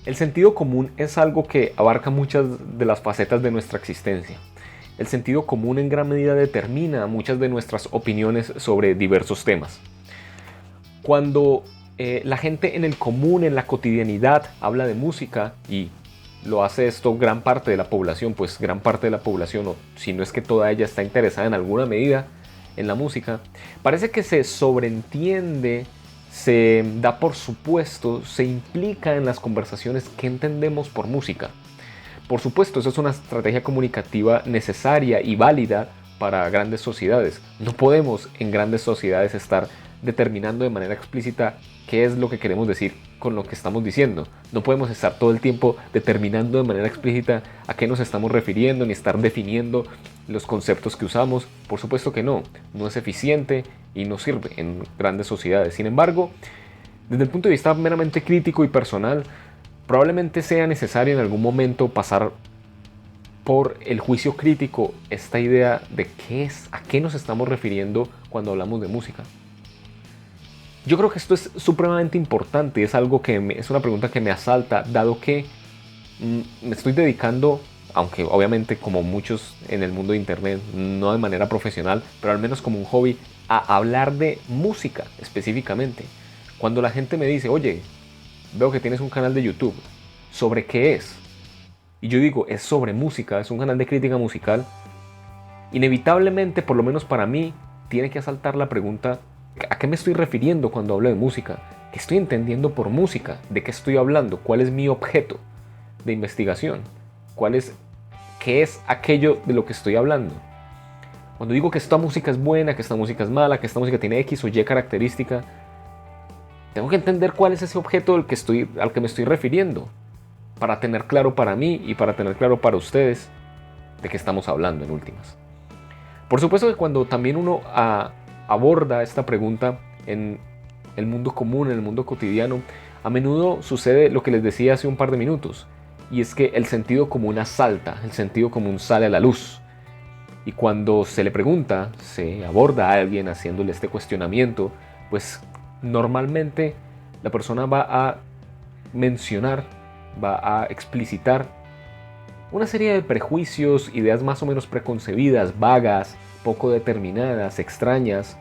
El sentido común es algo que abarca muchas de las facetas de nuestra existencia. El sentido común en gran medida determina muchas de nuestras opiniones sobre diversos temas. Cuando la gente en el común, en la cotidianidad, habla de música y lo hace esto gran parte de la población, pues gran parte de la población, o si no es que toda ella está interesada en alguna medida en la música, parece que se sobreentiende, se da por supuesto, se implica en las conversaciones que entendemos por música. Por supuesto, eso es una estrategia comunicativa necesaria y válida para grandes sociedades. No podemos en grandes sociedades estar determinando de manera explícita qué es lo que queremos decir con lo que estamos diciendo. No podemos estar todo el tiempo determinando de manera explícita a qué nos estamos refiriendo, ni estar definiendo los conceptos que usamos. Por supuesto que no, no es eficiente y no sirve en grandes sociedades. Sin embargo, desde el punto de vista meramente crítico y personal, probablemente sea necesario en algún momento pasar por el juicio crítico esta idea de qué es, a qué nos estamos refiriendo cuando hablamos de música. Yo creo que esto es supremamente importante, es algo que es una pregunta que me asalta, dado que me estoy dedicando, aunque obviamente como muchos en el mundo de internet, no de manera profesional, pero al menos como un hobby, a hablar de música específicamente. Cuando la gente me dice, oye, veo que tienes un canal de YouTube, ¿sobre qué es? Y yo digo, es sobre música, es un canal de crítica musical. Inevitablemente, por lo menos para mí, tiene que asaltar la pregunta, ¿a qué me estoy refiriendo cuando hablo de música? ¿Qué estoy entendiendo por música? ¿De qué estoy hablando? ¿Cuál es mi objeto de investigación? ¿Qué es aquello de lo que estoy hablando? Cuando digo que esta música es buena, que esta música es mala, que esta música tiene X o Y característica, tengo que entender cuál es ese objeto al que me estoy refiriendo, para tener claro para mí y para tener claro para ustedes de qué estamos hablando en últimas. Por supuesto que cuando también uno aborda esta pregunta en el mundo común, en el mundo cotidiano, a menudo sucede lo que les decía hace un par de minutos, y es que el sentido común asalta, el sentido común sale a la luz. Y cuando se le pregunta, se aborda a alguien haciéndole este cuestionamiento, pues normalmente la persona va a mencionar, va a explicitar una serie de prejuicios, ideas más o menos preconcebidas, vagas, poco determinadas, extrañas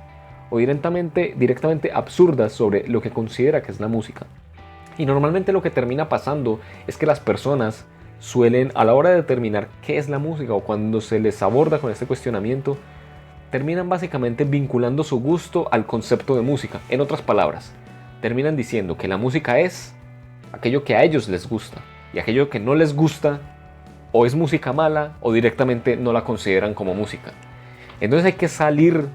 o directamente absurdas sobre lo que considera que es la música. Y normalmente lo que termina pasando es que las personas suelen, a la hora de determinar qué es la música o cuando se les aborda con este cuestionamiento, terminan básicamente vinculando su gusto al concepto de música. En otras palabras, terminan diciendo que la música es aquello que a ellos les gusta y aquello que no les gusta o es música mala o directamente no la consideran como música. Entonces hay que salir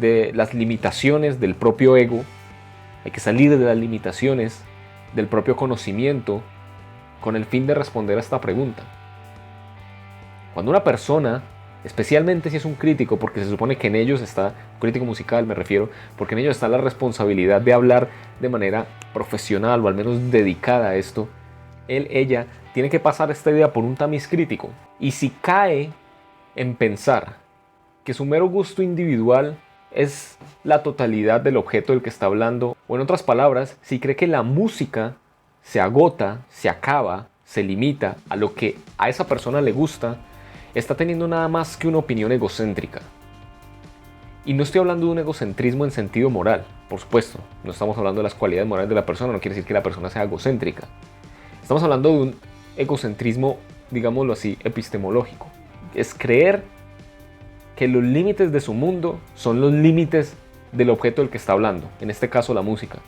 de las limitaciones del propio ego, hay que salir de las limitaciones del propio conocimiento con el fin de responder a esta pregunta. Cuando una persona, especialmente si es un crítico, porque se supone que en ellos está, crítico musical me refiero, porque en ellos está la responsabilidad de hablar de manera profesional o al menos dedicada a esto, ella tiene que pasar esta idea por un tamiz crítico. Y si cae en pensar que su mero gusto individual es la totalidad del objeto del que está hablando, o en otras palabras, si cree que la música se agota, se acaba, se limita a lo que a esa persona le gusta, está teniendo nada más que una opinión egocéntrica. Y no estoy hablando de un egocentrismo en sentido moral, por supuesto, no estamos hablando de las cualidades morales de la persona, no quiere decir que la persona sea egocéntrica. Estamos hablando de un egocentrismo, digámoslo así, epistemológico. Es creer que los límites de su mundo son los límites del objeto del que está hablando, en este caso la música.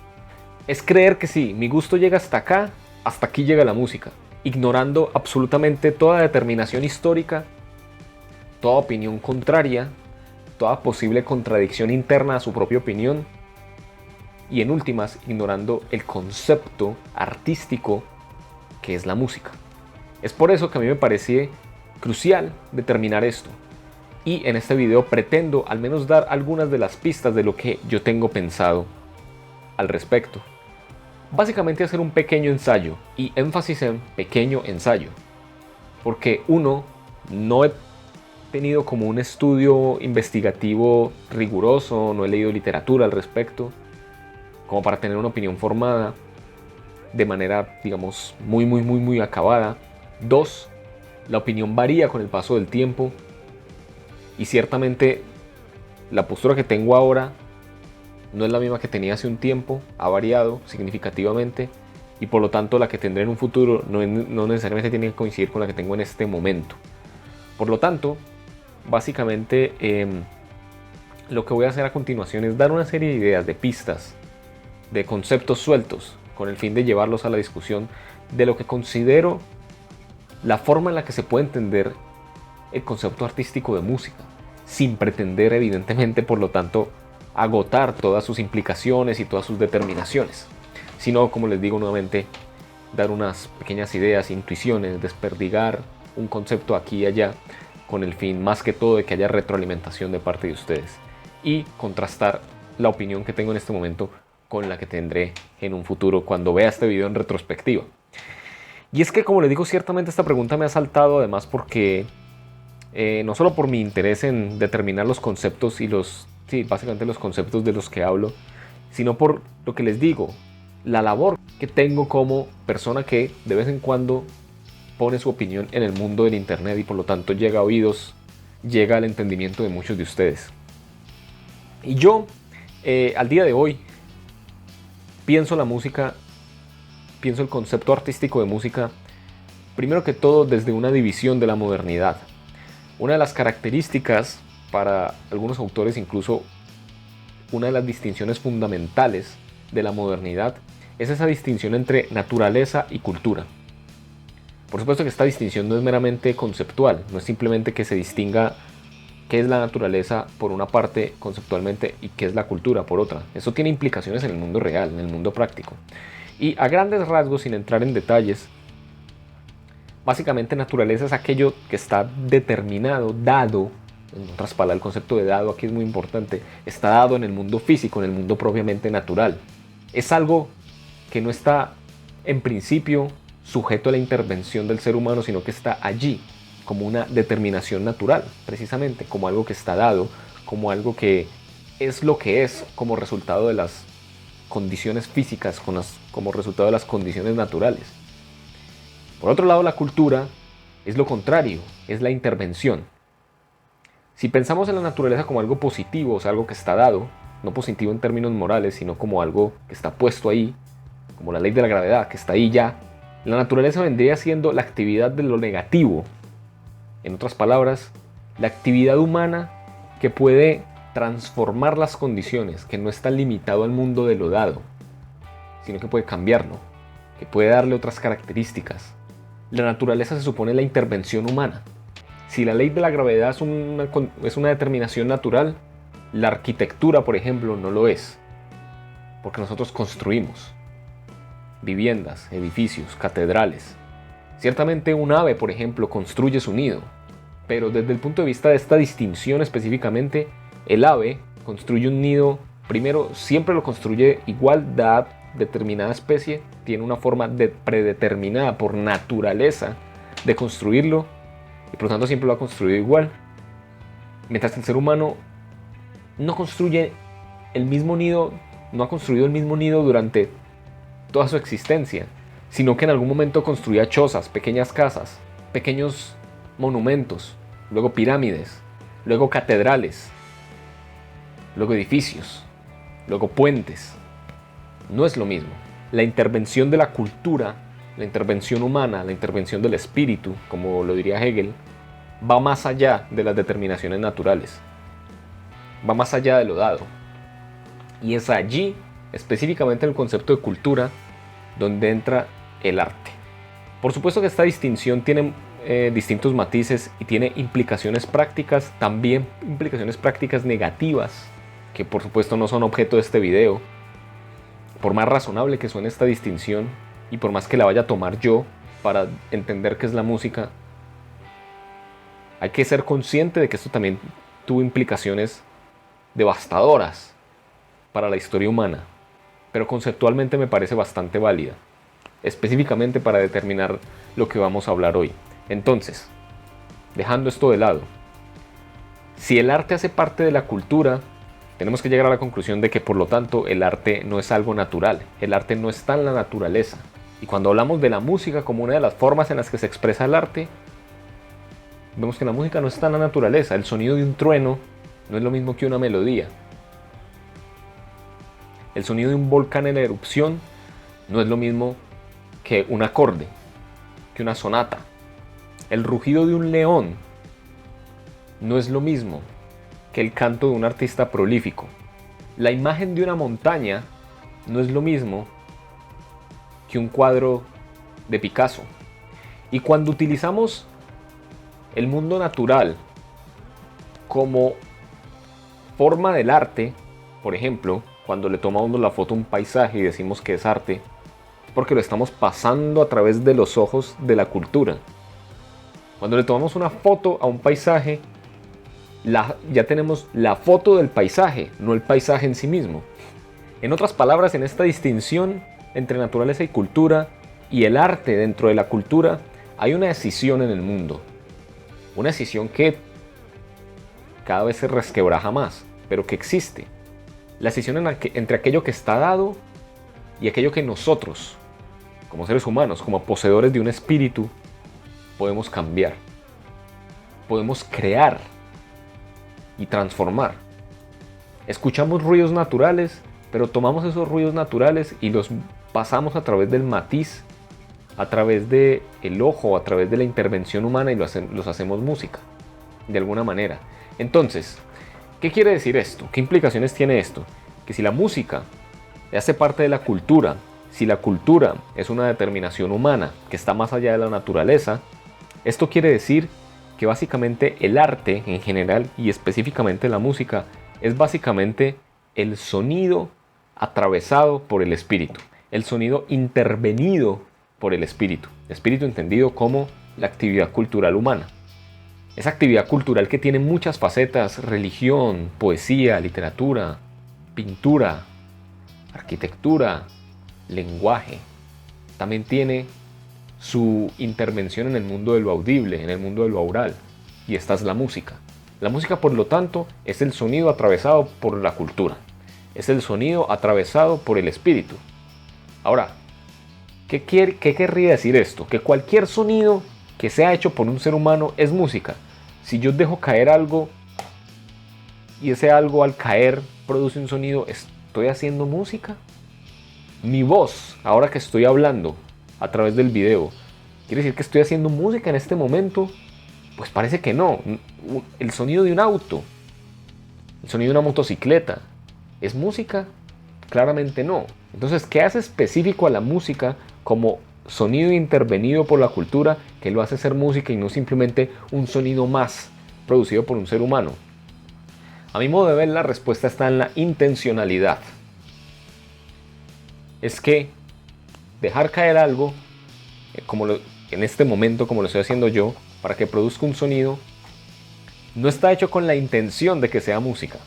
Es creer que sí, mi gusto llega hasta acá, hasta aquí llega la música, ignorando absolutamente toda determinación histórica, toda opinión contraria, toda posible contradicción interna a su propia opinión y en últimas ignorando el concepto artístico que es la música. Es por eso que a mí me parece crucial determinar esto. Y en este video pretendo al menos dar algunas de las pistas de lo que yo tengo pensado al respecto. Básicamente hacer un pequeño ensayo, y énfasis en pequeño ensayo, porque no he tenido como un estudio investigativo riguroso, no he leído literatura al respecto, como para tener una opinión formada. de manera, digamos, muy acabada. 2, la opinión varía con el paso del tiempo y ciertamente la postura que tengo ahora no es la misma que tenía hace un tiempo, ha variado significativamente y por lo tanto la que tendré en un futuro no necesariamente tiene que coincidir con la que tengo en este momento. Por lo tanto, básicamente lo que voy a hacer a continuación es dar una serie de ideas, de pistas, de conceptos sueltos, con el fin de llevarlos a la discusión de lo que considero la forma en la que se puede entender el concepto artístico de música, sin pretender evidentemente, por lo tanto, agotar todas sus implicaciones y todas sus determinaciones, sino, como les digo nuevamente, dar unas pequeñas ideas, intuiciones, desperdigar un concepto aquí y allá, con el fin más que todo de que haya retroalimentación de parte de ustedes y contrastar la opinión que tengo en este momento con la que tendré en un futuro cuando vea este video en retrospectiva. Y es que, como les digo, ciertamente esta pregunta me ha saltado además porque no solo por mi interés en determinar los conceptos y básicamente los conceptos de los que hablo, sino por lo que les digo, la labor que tengo como persona que de vez en cuando pone su opinión en el mundo del internet y por lo tanto llega a oídos, llega al entendimiento de muchos de ustedes. Y yo, al día de hoy, pienso la música, pienso el concepto artístico de música, primero que todo desde una división de la modernidad. Una de las características, para algunos autores incluso una de las distinciones fundamentales de la modernidad, es esa distinción entre naturaleza y cultura. Por supuesto que esta distinción no es meramente conceptual, no es simplemente que se distinga qué es la naturaleza por una parte conceptualmente y qué es la cultura por otra. Eso tiene implicaciones en el mundo real, en el mundo práctico. Y a grandes rasgos, sin entrar en detalles, básicamente naturaleza es aquello que está determinado, dado, en otras palabras, el concepto de dado aquí es muy importante, está dado en el mundo físico, en el mundo propiamente natural. Es algo que no está en principio sujeto a la intervención del ser humano, sino que está allí como una determinación natural, precisamente, como algo que está dado, como algo que es lo que es como resultado de las condiciones físicas, como resultado de las condiciones naturales. Por otro lado, la cultura es lo contrario, es la intervención. Si pensamos en la naturaleza como algo positivo, o sea, algo que está dado, no positivo en términos morales, sino como algo que está puesto ahí, como la ley de la gravedad, que está ahí ya, la naturaleza vendría siendo la actividad de lo negativo. En otras palabras, la actividad humana que puede transformar las condiciones, que no está limitado al mundo de lo dado, sino que puede cambiarlo, que puede darle otras características. La naturaleza se supone la intervención humana. Si la ley de la gravedad es una determinación natural, la arquitectura, por ejemplo, no lo es, porque nosotros construimos viviendas, edificios, catedrales. Ciertamente un ave, por ejemplo, construye su nido, pero desde el punto de vista de esta distinción específicamente, el ave construye un nido, primero, siempre lo construye igual, dada determinada especie, tiene una forma predeterminada por naturaleza de construirlo, y por lo tanto siempre lo ha construido igual. Mientras que el ser humano no construye el mismo nido, no ha construido el mismo nido durante toda su existencia, sino que en algún momento construía chozas, pequeñas casas, pequeños monumentos, luego pirámides, luego catedrales, luego edificios, luego puentes. No es lo mismo. La intervención de la cultura, la intervención humana, la intervención del espíritu, como lo diría Hegel, va más allá de las determinaciones naturales, va más allá de lo dado. Y es allí, específicamente en el concepto de cultura, donde entra el arte. Por supuesto que esta distinción tiene distintos matices y tiene implicaciones prácticas, también implicaciones prácticas negativas, que por supuesto no son objeto de este video. Por más razonable que suene esta distinción y por más que la vaya a tomar yo para entender qué es la música, hay que ser consciente de que esto también tuvo implicaciones devastadoras para la historia humana, pero conceptualmente me parece bastante válida, específicamente para determinar lo que vamos a hablar hoy. Entonces, dejando esto de lado, si el arte hace parte de la cultura, tenemos que llegar a la conclusión de que por lo tanto el arte no es algo natural, el arte no está en la naturaleza, Y cuando hablamos de la música como una de las formas en las que se expresa el arte, vemos que la música no está en la naturaleza. El sonido de un trueno no es lo mismo que una melodía. El sonido de un volcán en erupción no es lo mismo que un acorde, que una sonata. El rugido de un león no es lo mismo que el canto de un artista prolífico. La imagen de una montaña no es lo mismo que un cuadro de Picasso. Y cuando utilizamos el mundo natural como forma del arte, por ejemplo, cuando le tomamos la foto a un paisaje y decimos que es arte, es porque lo estamos pasando a través de los ojos de la cultura. Cuando le tomamos una foto a un paisaje, ya tenemos la foto del paisaje, no el paisaje en sí mismo. En otras palabras, en esta distinción entre naturaleza y cultura y el arte dentro de la cultura, hay una escisión en el mundo. Una escisión que cada vez se resquebraja más, pero que existe. La escisión entre aquello que está dado y aquello que nosotros, como seres humanos, como poseedores de un espíritu, podemos cambiar. Podemos crear y transformar. Escuchamos ruidos naturales, pero tomamos esos ruidos naturales y los pasamos a través del matiz, a través del ojo, a través de la intervención humana y los hacemos música, de alguna manera. Entonces, ¿qué quiere decir esto? ¿Qué implicaciones tiene esto? Que si la música hace parte de la cultura, si la cultura es una determinación humana que está más allá de la naturaleza, esto quiere decir que básicamente el arte en general y específicamente la música es básicamente el sonido atravesado por el espíritu, el sonido intervenido por el espíritu entendido como la actividad cultural humana. Esa actividad cultural que tiene muchas facetas: religión, poesía, literatura, pintura, arquitectura, lenguaje. También tiene su intervención en el mundo de lo audible, en el mundo de lo aural, y esta es la música. La música, por lo tanto, es el sonido atravesado por la cultura, es el sonido atravesado por el espíritu. Ahora, ¿qué querría decir esto? Que cualquier sonido que sea hecho por un ser humano es música. Si yo dejo caer algo y ese algo al caer produce un sonido, ¿estoy haciendo música? Mi voz, ahora que estoy hablando a través del video, ¿quiere decir que estoy haciendo música en este momento? Pues parece que no. El sonido de un auto, el sonido de una motocicleta, ¿es música? Claramente no. Entonces, ¿qué hace específico a la música como sonido intervenido por la cultura que lo hace ser música y no simplemente un sonido más producido por un ser humano? A mi modo de ver, la respuesta está en la intencionalidad. Es que dejar caer algo, en este momento como lo estoy haciendo yo, para que produzca un sonido, no está hecho con la intención de que sea música.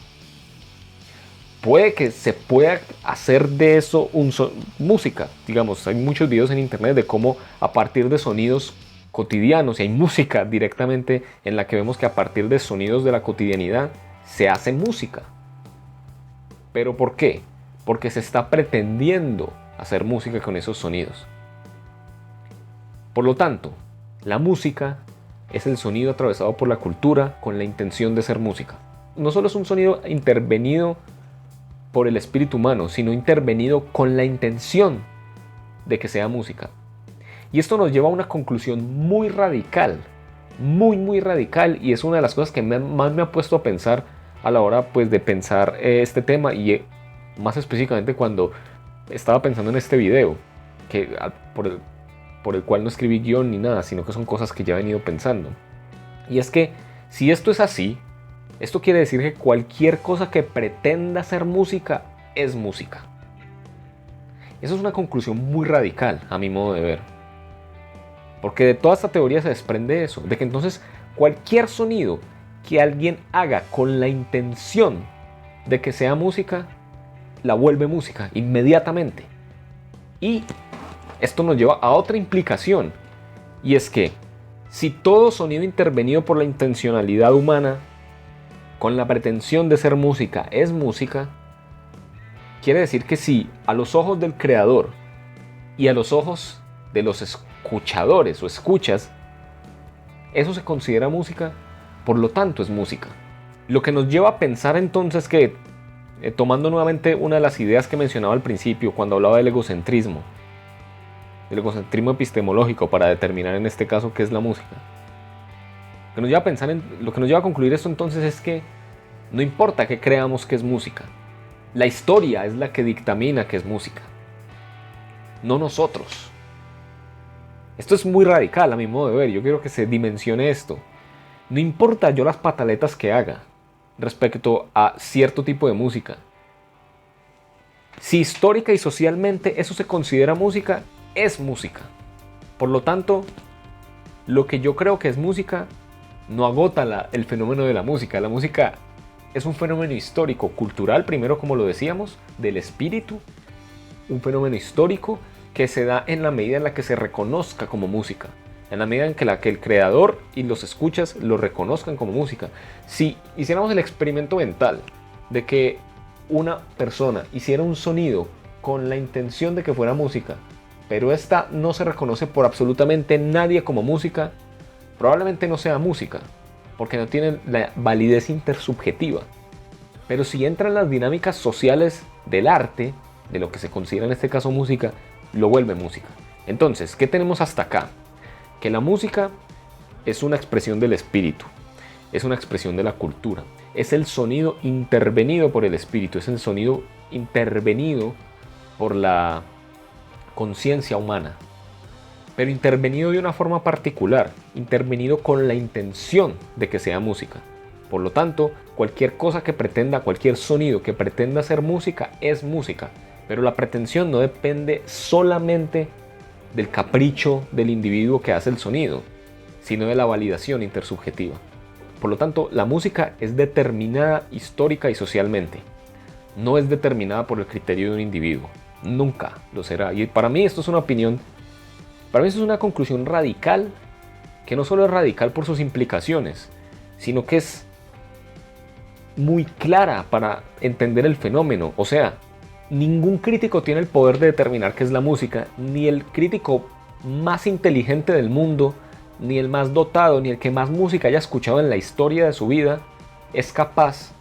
Puede que se pueda hacer de eso música. Digamos, hay muchos videos en internet de cómo a partir de sonidos cotidianos, y hay música directamente en la que vemos que a partir de sonidos de la cotidianidad se hace música. ¿Pero por qué? Porque se está pretendiendo hacer música con esos sonidos. Por lo tanto, la música es el sonido atravesado por la cultura con la intención de ser música. No solo es un sonido intervenido por el espíritu humano, sino intervenido con la intención de que sea música. Y esto nos lleva a una conclusión muy radical, muy radical, y es una de las cosas que más me ha puesto a pensar a la hora pues, de pensar este tema, y más específicamente cuando estaba pensando en este video, que por el cual no escribí guión ni nada, sino que son cosas que ya he venido pensando. Y es que si esto es así, esto quiere decir que cualquier cosa que pretenda ser música es música. Eso es una conclusión muy radical a mi modo de ver. Porque de toda esta teoría se desprende eso, de que entonces cualquier sonido que alguien haga con la intención de que sea música, la vuelve música inmediatamente. Y esto nos lleva a otra implicación, y es que si todo sonido intervenido por la intencionalidad humana con la pretensión de ser música es música, quiere decir que si a los ojos del creador y a los ojos de los escuchadores o escuchas, eso se considera música, por lo tanto es música. Lo que nos lleva a pensar entonces que, tomando nuevamente una de las ideas que mencionaba al principio cuando hablaba del egocentrismo epistemológico para determinar en este caso qué es la música, lo que nos lleva a concluir esto entonces es que no importa qué creamos que es música, la historia es la que dictamina qué es música, no nosotros. Esto es muy radical a mi modo de ver, yo quiero que se dimensione esto. No importa yo las pataletas que haga respecto a cierto tipo de música. Si histórica y socialmente eso se considera música, es música. Por lo tanto, lo que yo creo que es música no agota el fenómeno de la música. La música es un fenómeno histórico, cultural, primero como lo decíamos, del espíritu. Un fenómeno histórico que se da en la medida en la que se reconozca como música. En la medida en que el creador y los escuchas lo reconozcan como música. Si hiciéramos el experimento mental de que una persona hiciera un sonido con la intención de que fuera música, pero esta no se reconoce por absolutamente nadie como música, probablemente no sea música, porque no tiene la validez intersubjetiva. Pero si entran las dinámicas sociales del arte, de lo que se considera en este caso música, lo vuelve música. Entonces, ¿qué tenemos hasta acá? Que la música es una expresión del espíritu, es una expresión de la cultura, es el sonido intervenido por el espíritu, es el sonido intervenido por la conciencia humana, pero intervenido de una forma particular, intervenido con la intención de que sea música. Por lo tanto, cualquier cosa que pretenda, cualquier sonido que pretenda ser música, es música, pero la pretensión no depende solamente del capricho del individuo que hace el sonido, sino de la validación intersubjetiva. Por lo tanto, la música es determinada histórica y socialmente. No es determinada por el criterio de un individuo. Nunca lo será. Y para mí esto es una opinión, para mí esto es una conclusión radical, que no solo es radical por sus implicaciones, sino que es muy clara para entender el fenómeno. O sea, ningún crítico tiene el poder de determinar qué es la música, ni el crítico más inteligente del mundo, ni el más dotado, ni el que más música haya escuchado en la historia de su vida, es capaz,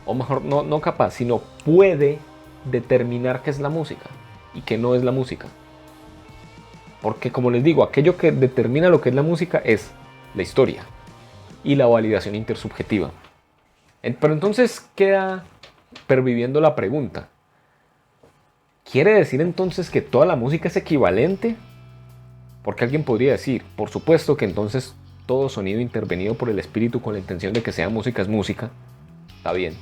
o mejor, no capaz, sino puede determinar qué es la música y qué no es la música. Porque como les digo, aquello que determina lo que es la música es la historia y la validación intersubjetiva. Pero entonces queda perviviendo la pregunta: ¿quiere decir entonces que toda la música es equivalente? Porque alguien podría decir, por supuesto que entonces todo sonido intervenido por el espíritu con la intención de que sea música es música. Está bien.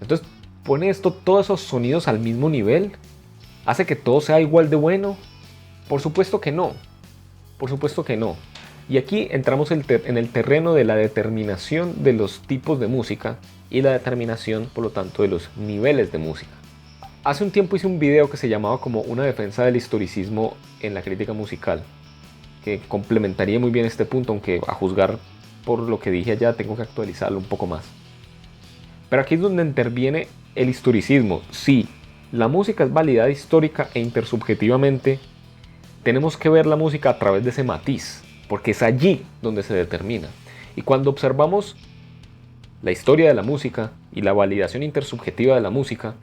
Entonces, ¿pone esto todos esos sonidos al mismo nivel? ¿Hace que todo sea igual de bueno? Por supuesto que no. Por supuesto que no. Y aquí entramos en el terreno de la determinación de los tipos de música y la determinación, por lo tanto, de los niveles de música. Hace un tiempo hice un video que se llamaba como una defensa del historicismo en la crítica musical, que complementaría muy bien este punto, aunque a juzgar por lo que dije allá tengo que actualizarlo un poco más. Pero aquí es donde interviene el historicismo. Sí, la música es validada histórica e intersubjetivamente. Tenemos que ver la música a través de ese matiz, porque es allí donde se determina. Y cuando observamos la historia de la música y la validación intersubjetiva de la música,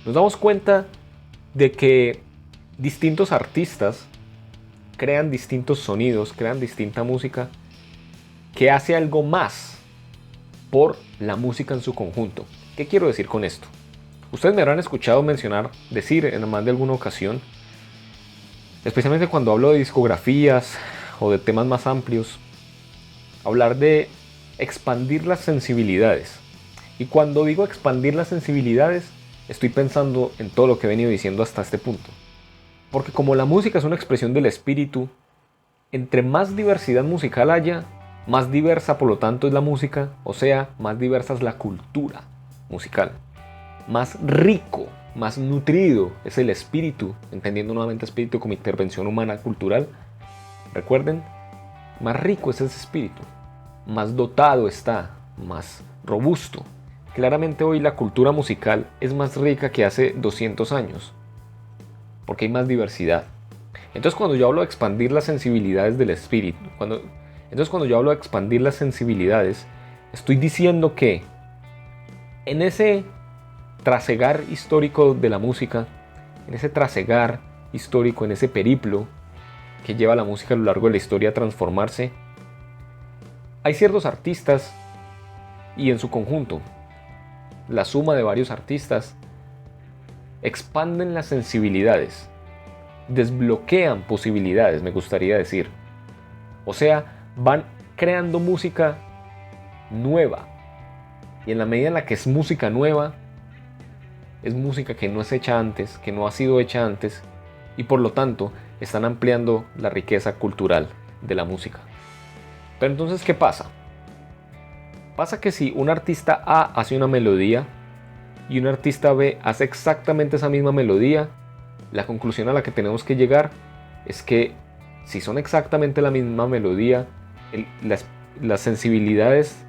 nos damos cuenta de que distintos artistas crean distintos sonidos, crean distinta música que hace algo más por la música en su conjunto. ¿Qué quiero decir con esto? Ustedes me habrán escuchado decir en más de alguna ocasión, especialmente cuando hablo de discografías o de temas más amplios, hablar de expandir las sensibilidades. Y cuando digo expandir las sensibilidades, estoy pensando en todo lo que he venido diciendo hasta este punto. Porque como la música es una expresión del espíritu, entre más diversidad musical haya, más diversa por lo tanto es la música, o sea, más diversa es la cultura musical. Más rico, más nutrido es el espíritu, entendiendo nuevamente espíritu como intervención humana cultural. Recuerden, más rico es ese espíritu, más dotado está, más robusto. Claramente hoy la cultura musical es más rica que hace 200 años, porque hay más diversidad. Entonces cuando yo hablo de expandir las sensibilidades del espíritu, cuando yo hablo de expandir las sensibilidades, estoy diciendo que en ese trasegar histórico de la música, en ese trasegar histórico, en ese periplo que lleva a la música a lo largo de la historia a transformarse, hay ciertos artistas y en su conjunto, la suma de varios artistas, expanden las sensibilidades, desbloquean posibilidades, me gustaría decir. O sea, van creando música nueva. Y en la medida en la que es música nueva, es música que no es hecha antes, que no ha sido hecha antes, y por lo tanto están ampliando la riqueza cultural de la música. Pero entonces, ¿qué pasa? Pasa que si un artista A hace una melodía y un artista B hace exactamente esa misma melodía, la conclusión a la que tenemos que llegar es que si son exactamente la misma melodía, las sensibilidades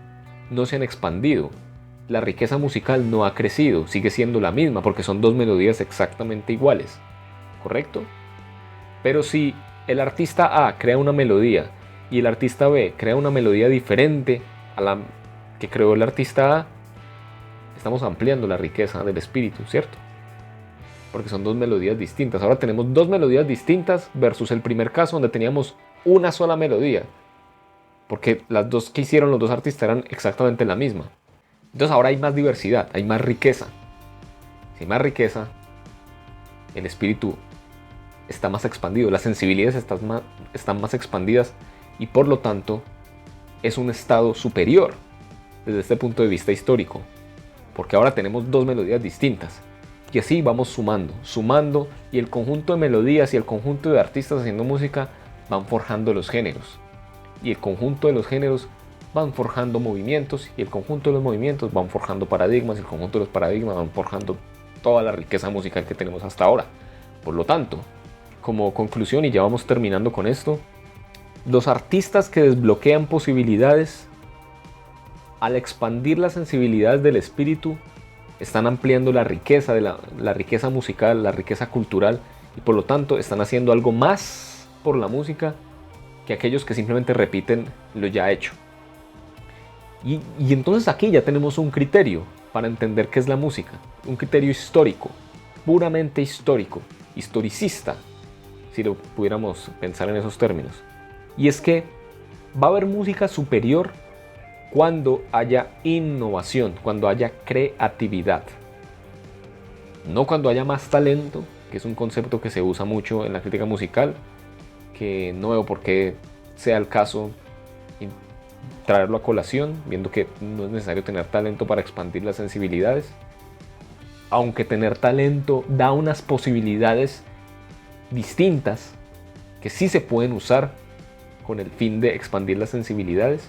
no se han expandido. La riqueza musical no ha crecido, sigue siendo la misma porque son dos melodías exactamente iguales, ¿correcto? Pero si el artista A crea una melodía y el artista B crea una melodía diferente a la que creó el artista A, estamos ampliando la riqueza del espíritu, ¿cierto? Porque son dos melodías distintas. Ahora tenemos dos melodías distintas versus el primer caso donde teníamos una sola melodía, porque las dos que hicieron los dos artistas eran exactamente la misma. Entonces ahora hay más diversidad, hay más riqueza. Si hay más riqueza, el espíritu está más expandido, las sensibilidades están más expandidas y por lo tanto es un estado superior desde este punto de vista histórico, porque ahora tenemos dos melodías distintas y así vamos sumando y el conjunto de melodías y el conjunto de artistas haciendo música van forjando los géneros y el conjunto de los géneros van forjando movimientos y el conjunto de los movimientos van forjando paradigmas y el conjunto de los paradigmas van forjando toda la riqueza musical que tenemos hasta ahora. Por lo tanto, como conclusión, y ya vamos terminando con esto, los artistas que desbloquean posibilidades al expandir las sensibilidades del espíritu están ampliando la riqueza la riqueza musical, la riqueza cultural y por lo tanto están haciendo algo más por la música que aquellos que simplemente repiten lo ya hecho. Y entonces aquí ya tenemos un criterio para entender qué es la música, un criterio histórico, puramente histórico, historicista, si lo pudiéramos pensar en esos términos. Y es que va a haber música superior cuando haya innovación, cuando haya creatividad. No cuando haya más talento, que es un concepto que se usa mucho en la crítica musical, que no veo por qué sea el caso traerlo a colación, viendo que no es necesario tener talento para expandir las sensibilidades. Aunque tener talento da unas posibilidades distintas que sí se pueden usar con el fin de expandir las sensibilidades,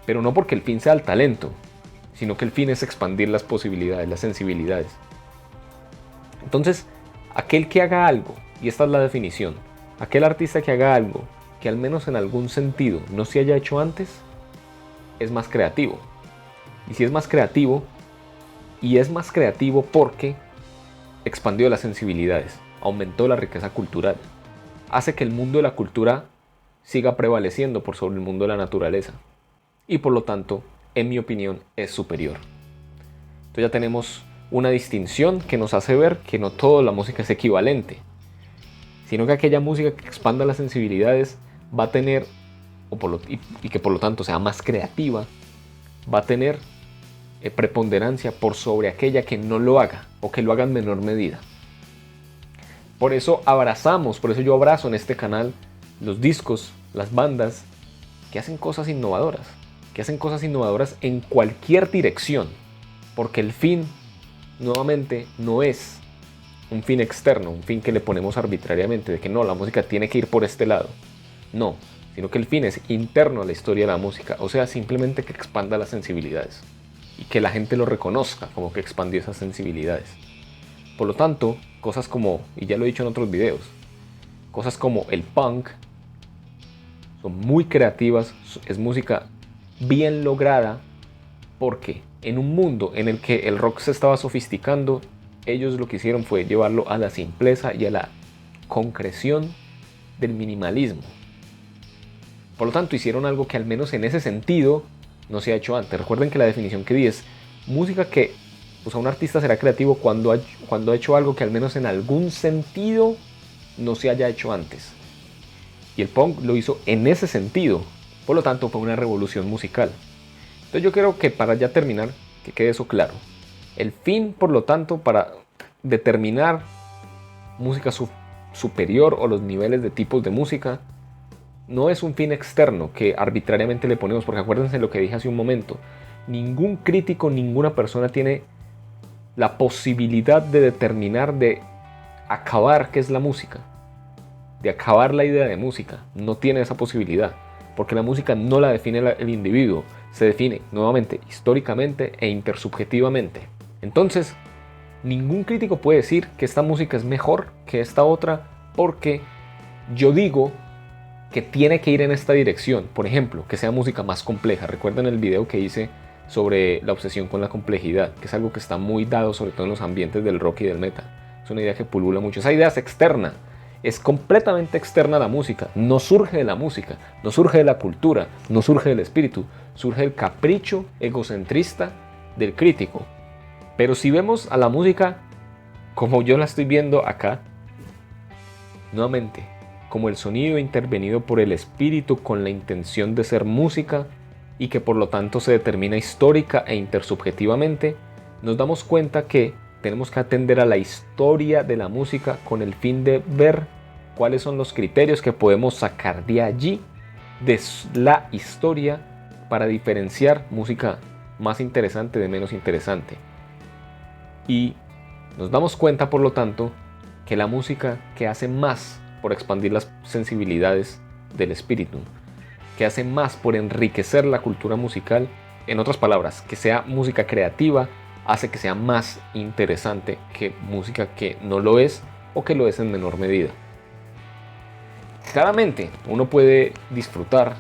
pero no porque el fin sea el talento, sino que el fin es expandir las posibilidades, las sensibilidades. Entonces, aquel que haga algo, y esta es la definición, aquel artista que haga algo que al menos en algún sentido no se haya hecho antes, es más creativo. Y si es más creativo, y es más creativo porque expandió las sensibilidades, aumentó la riqueza cultural, hace que el mundo de la cultura siga prevaleciendo por sobre el mundo de la naturaleza. Y por lo tanto, en mi opinión, es superior. Entonces ya tenemos una distinción que nos hace ver que no toda la música es equivalente, sino que aquella música que expanda las sensibilidades va a tener, y que por lo tanto sea más creativa, va a tener preponderancia por sobre aquella que no lo haga o que lo haga en menor medida. Por eso yo abrazo en este canal los discos, las bandas que hacen cosas innovadoras, en cualquier dirección, porque el fin, nuevamente, no es un fin externo, un fin que le ponemos arbitrariamente, de que no, la música tiene que ir por este lado. No, sino que el fin es interno a la historia de la música, o sea, simplemente que expanda las sensibilidades y que la gente lo reconozca como que expandió esas sensibilidades. Por lo tanto, cosas como, y ya lo he dicho en otros videos, cosas como el punk son muy creativas, es música bien lograda, porque en un mundo en el que el rock se estaba sofisticando, ellos lo que hicieron fue llevarlo a la simpleza y a la concreción del minimalismo. Por lo tanto, hicieron algo que al menos en ese sentido no se ha hecho antes. Recuerden que la definición que di es música que, pues, a un artista será creativo cuando ha hecho algo que al menos en algún sentido no se haya hecho antes. Y el punk lo hizo en ese sentido. Por lo tanto, fue una revolución musical. Entonces yo creo que, para ya terminar, que quede eso claro. El fin, por lo tanto, para determinar música superior o los niveles de tipos de música, no es un fin externo que arbitrariamente le ponemos, porque acuérdense lo que dije hace un momento. Ningún crítico, ninguna persona tiene la posibilidad de determinar, de acabar qué es la música, de acabar la idea de música. No tiene esa posibilidad, porque la música no la define el individuo, se define nuevamente históricamente e intersubjetivamente. Entonces, ningún crítico puede decir que esta música es mejor que esta otra porque yo digo que tiene que ir en esta dirección. Por ejemplo, que sea música más compleja. Recuerden el video que hice sobre la obsesión con la complejidad, que es algo que está muy dado sobre todo en los ambientes del rock y del metal. Es una idea que pulula mucho. Esa idea es externa, es completamente externa a la música. No surge de la música, no surge de la cultura, no surge del espíritu, surge del capricho egocentrista del crítico. Pero si vemos a la música como yo la estoy viendo acá, nuevamente, como el sonido intervenido por el espíritu con la intención de ser música y que por lo tanto se determina histórica e intersubjetivamente, nos damos cuenta que tenemos que atender a la historia de la música con el fin de ver cuáles son los criterios que podemos sacar de allí, de la historia, para diferenciar música más interesante de menos interesante. Y nos damos cuenta, por lo tanto, que la música que hace más por expandir las sensibilidades del espíritu, que hace más por enriquecer la cultura musical, en otras palabras, que sea música creativa, hace que sea más interesante que música que no lo es o que lo es en menor medida. Claramente, uno puede disfrutar,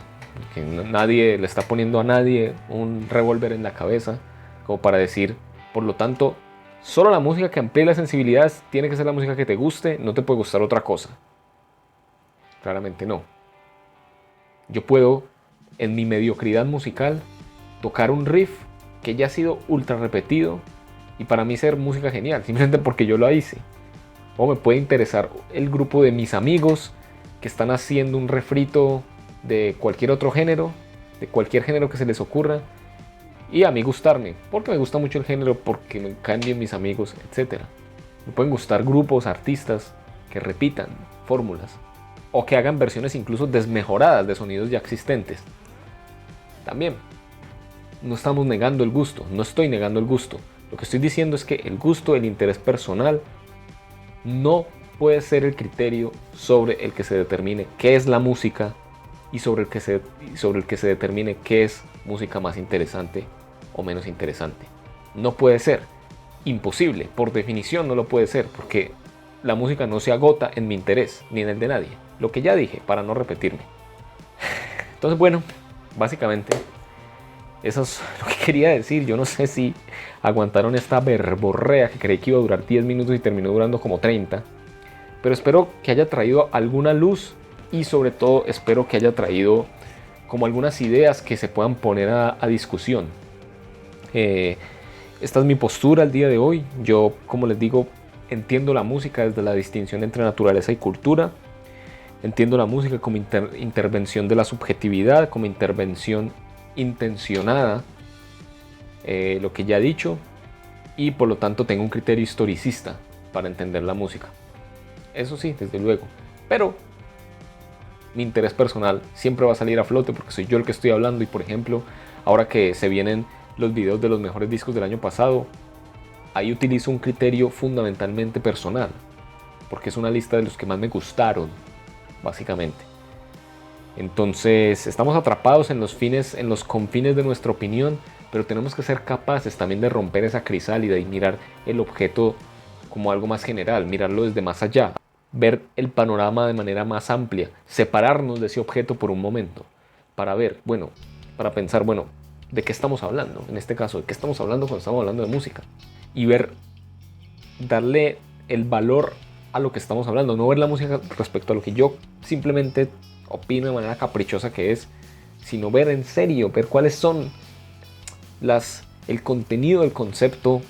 que nadie le está poniendo a nadie un revólver en la cabeza, como para decir, por lo tanto, solo la música que amplíe las sensibilidades tiene que ser la música que te guste, no te puede gustar otra cosa. Claramente no. Yo puedo, en mi mediocridad musical, tocar un riff que ya ha sido ultra repetido y para mí ser música genial, simplemente porque yo lo hice. O me puede interesar el grupo de mis amigos que están haciendo un refrito de cualquier otro género, de cualquier género que se les ocurra, y a mí gustarme, porque me gusta mucho el género, porque me caen bien mis amigos, etc. Me pueden gustar grupos, artistas que repitan fórmulas o que hagan versiones incluso desmejoradas de sonidos ya existentes. También, no estamos negando el gusto, no estoy negando el gusto. Lo que estoy diciendo es que el gusto, el interés personal, no puede ser el criterio sobre el que se determine qué es la música y sobre el que se determine qué es música más interesante o menos interesante. No puede ser. Imposible. Por definición no lo puede ser, porque la música no se agota en mi interés ni en el de nadie. Lo que ya dije, para no repetirme. Entonces, bueno, básicamente eso es lo que quería decir. Yo no sé si aguantaron esta verborrea que creí que iba a durar 10 minutos y terminó durando como 30. Pero espero que haya traído alguna luz y sobre todo espero que haya traído como algunas ideas que se puedan poner a discusión. Esta es mi postura el día de hoy. Yo, como les digo, entiendo la música desde la distinción entre naturaleza y cultura. Entiendo la música como intervención de la subjetividad, como intervención intencionada, lo que ya he dicho, y por lo tanto tengo un criterio historicista para entender la música. Eso sí, desde luego. Pero mi interés personal siempre va a salir a flote porque soy yo el que estoy hablando y, por ejemplo, ahora que se vienen los videos de los mejores discos del año pasado, ahí utilizo un criterio fundamentalmente personal, porque es una lista de los que más me gustaron, básicamente. Entonces, estamos atrapados en los confines de nuestra opinión, pero tenemos que ser capaces también de romper esa crisálida y mirar el objeto como algo más general, mirarlo desde más allá, ver el panorama de manera más amplia, separarnos de ese objeto por un momento, para ver, bueno, para pensar, bueno, ¿de qué estamos hablando? En este caso, ¿de qué estamos hablando cuando estamos hablando de música? Y ver, darle el valor a lo que estamos hablando, no ver la música respecto a lo que yo simplemente opino de manera caprichosa que es, sino ver en serio, ver cuáles son el contenido del concepto,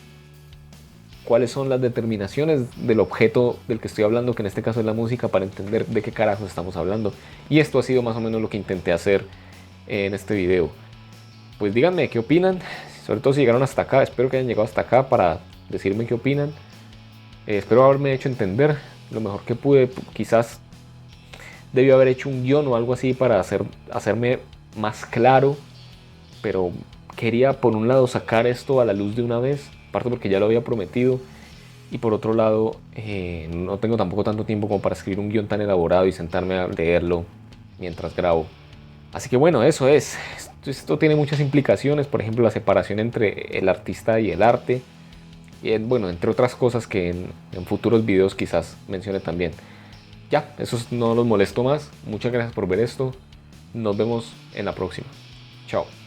cuáles son las determinaciones del objeto del que estoy hablando, que en este caso es la música, para entender de qué carajos estamos hablando. Y esto ha sido más o menos lo que intenté hacer en este video. Pues díganme qué opinan, sobre todo si llegaron hasta acá. Espero que hayan llegado hasta acá para decirme qué opinan. Espero haberme hecho entender lo mejor que pude. Quizás debió haber hecho un guión o algo así para hacerme más claro, pero quería por un lado sacar esto a la luz de una vez, aparte porque ya lo había prometido, y por otro lado no tengo tampoco tanto tiempo como para escribir un guión tan elaborado y sentarme a leerlo mientras grabo. Así que bueno, eso es. Esto tiene muchas implicaciones, por ejemplo la separación entre el artista y el arte, y bueno, entre otras cosas que en futuros videos quizás mencione también. Ya, eso no los molesto más. Muchas gracias por ver esto. Nos vemos en la próxima. Chao.